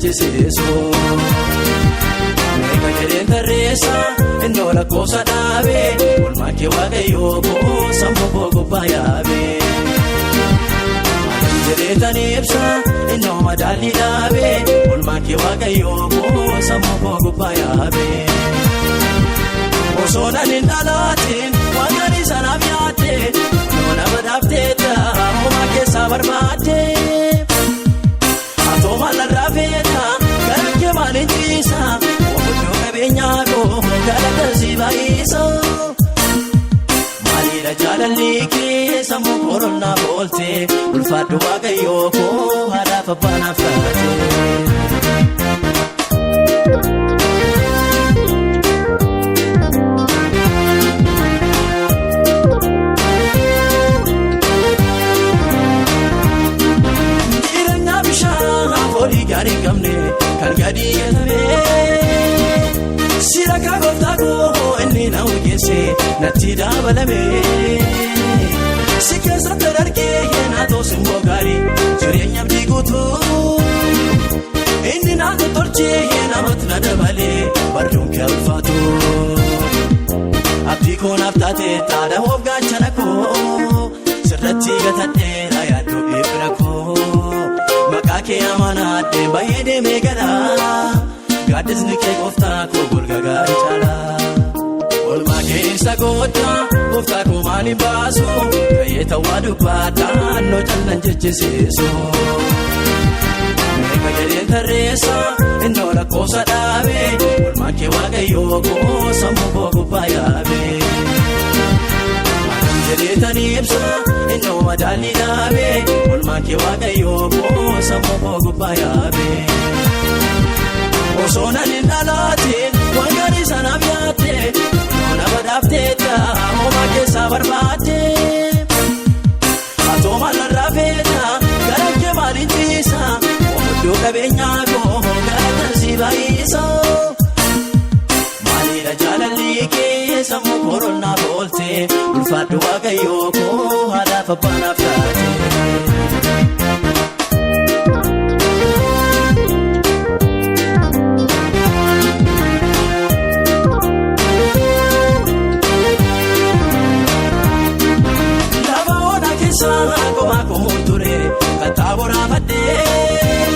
jechisiisu. Meeqa jedheen tarreessa innoola koosa dhaabee olmaa kee waaqayyoo koo sammuu koo gubbaa yaabee. Maalin jedhee tan ibsa innoo madaalii dhaabee olmaa kee waaqayyoo koo sammuu koo gubbaa yaabee. Osoo naliin dhalaatiin waaqaan isanaaf yaadde noona badhaafteetta homaa keessaa barbaadde. Atoo maalarraa feeta gara kee maaliin ciisa obbodoo qabeenyaa koo galata si baay'isa. Maaliidha jaalalli kee sammuu koronaa boolte ulfaadhu waaqayyoo koo haadhaaf abbaanaaf taate. Kan gadi gatamee sira kagooftaa koo inni na ugeesse natti dabalamee. Si keessatti dargee naatoo simboo gaarii jireenya abdii guutuu inni na tolchee namatti na dabalee barruun kee ulfaatu. Abdii koo naaf taate taadha hoof gaachana koo sirratti gatadheera yaaddoo eebbira koo. Maqaa kee amanaadhee baay'ee deemee galaa gaaddisni kee gooftaa koo golga gaarii caalaa. Olmaa keessa goota gooftaa koo maaliin baasu ka'ee ta'aa dubbaadhaa annoo callaan jechisiisu. Meeqa jedheen tarreessa innoo lakkoosa dhaabee olmaa kee waaqayyoo koo sammuu koo gubbaa yaabee. Maalin jedhee tan ibsa innoo madaalii dhaabee olmaa kee waaqayyoo koo sammuu koo gubbaa yaabee. Osoo naliin dhalaatiin waaqaan isanaaf yaadde noona badhaafteetta homaa keessaa barbaadde. Atoo maalarraa feeta gara kee maaliin ciisa obbodoo qabeenyaa koo galata si baay'isa. Maaliidha jaalalli kee sammuu koronaa boolte ulfaadhu waaqayyoo koo haadhaaf abbaanaaf taate. Komaa komuun ture kataa boraafadhee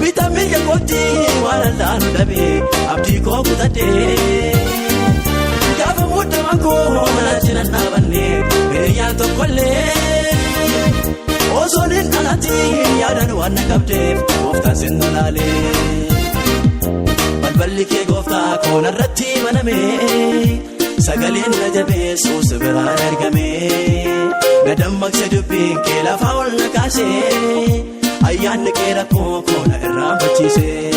bitamii keekootii waan allaanu dhabee abdii koo kutadhee. Gaafa muddamaa koo manatti nan dhaabannee hiriyyaan tokkollee osoo hin dhalatiin yaadan waan na qabdeef gooftaan sin nolaalee. Balballi kee gooftaa koo narratti banamee sagaleen na jabeessu si biraan argamee. Na dammaqse dubbiin kee lafaa ol na kaasee ayyaanni kee rakkoo koo na irraanfachiisee.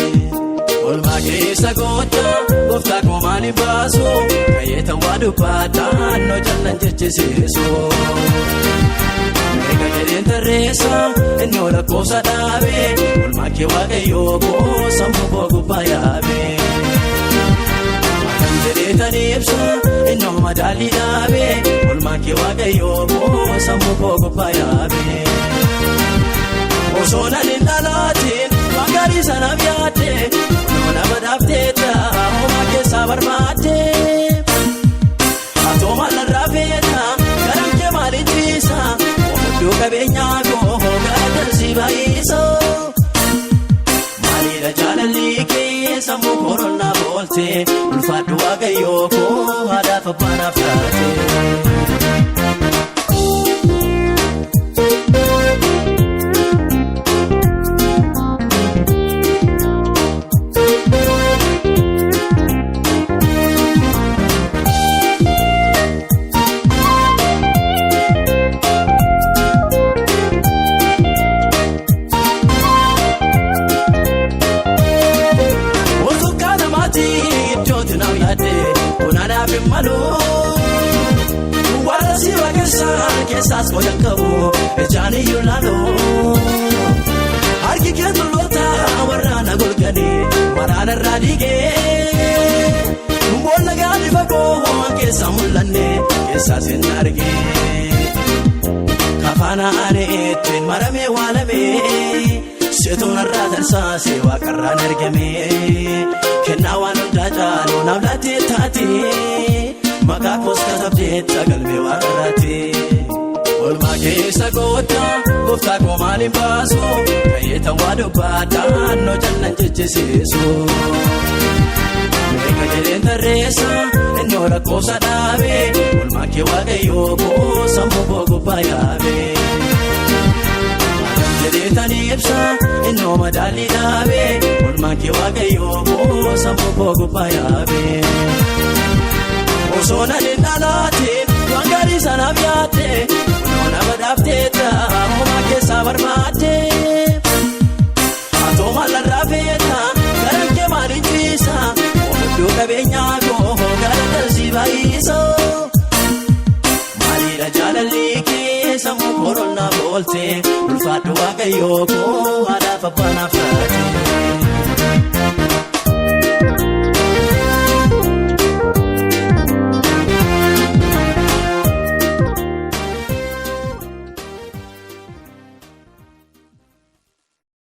Olmaa keessa goota gooftaa koo maaliin baasu ka'ee ta'aa dubbaadhaa annoo callaan jechisiisu. Meeqa jedheen tarreessa innoo lakkoosa dhaabee olmaa kee waaqayyoo koo sammuu koo gubbaa yaabee. Maalin jedhee tan ibsa innoo madaalii dhaabee olmaa kee waaqayyoo koo sammuu koo gubbaa yaabee. Osoo naliin dhalaatiin waaqaan isanaaf yaadde noona badhaafteetta homaa keessaa barbaadde. Atoo maalarraa feeta gara kee maaliin ciisa obbodoo qabeenyaa koo galata si baay'isa. Maaliidha jaalalli kee sammuu koronaa boolte ulfaadhu waaqayyoo koo haadhaaf abbaanaaf taate. Warra si keessaas qodan qabu ijaan iyyuu laaloo. Harki kee tulloota waraana golganii waraana irraa dhiigee. Boonna gaadhi fagoo keessa mul'anne keessaas hin argee. Kafaana aanee ittiin maramee waalamee si Ejjetuun irraa tarsaasee waaqarraan ergame kennaa waan hundaa caalu naaf laattee taate maqaa koos katabdee galmee waaqarraatti. Olmaa keessa goota gooftaa koo maaliin baasu kayyeetan waa dubbaadhaan no jallan jechisiisu. Meeqa jedheen tarreessa inni rakkoosa dhaabe olmaa kee waaqayyoo koo sammuu koo gubbaa yaabe. Jedheetan ibsa inni madaalii dhaabe olmaa kee waaqayyoo koo sammuu koo gubbaa yaabe. Osoo na daldalaatiin waan gaarii sanaaf yaadde kunuuna badhaafteetta homaa keessaa barbaadde. Haatoo maallarraa feeta garan kee maaliin ciisa omuddoo qabeenyaa koo gara dalsii baay'isa. Maaliidha jaalalli kee sammuu koolonnaa boolte ulfaadhu waaqayyoo koo haadhaaf abbaanaaf taate.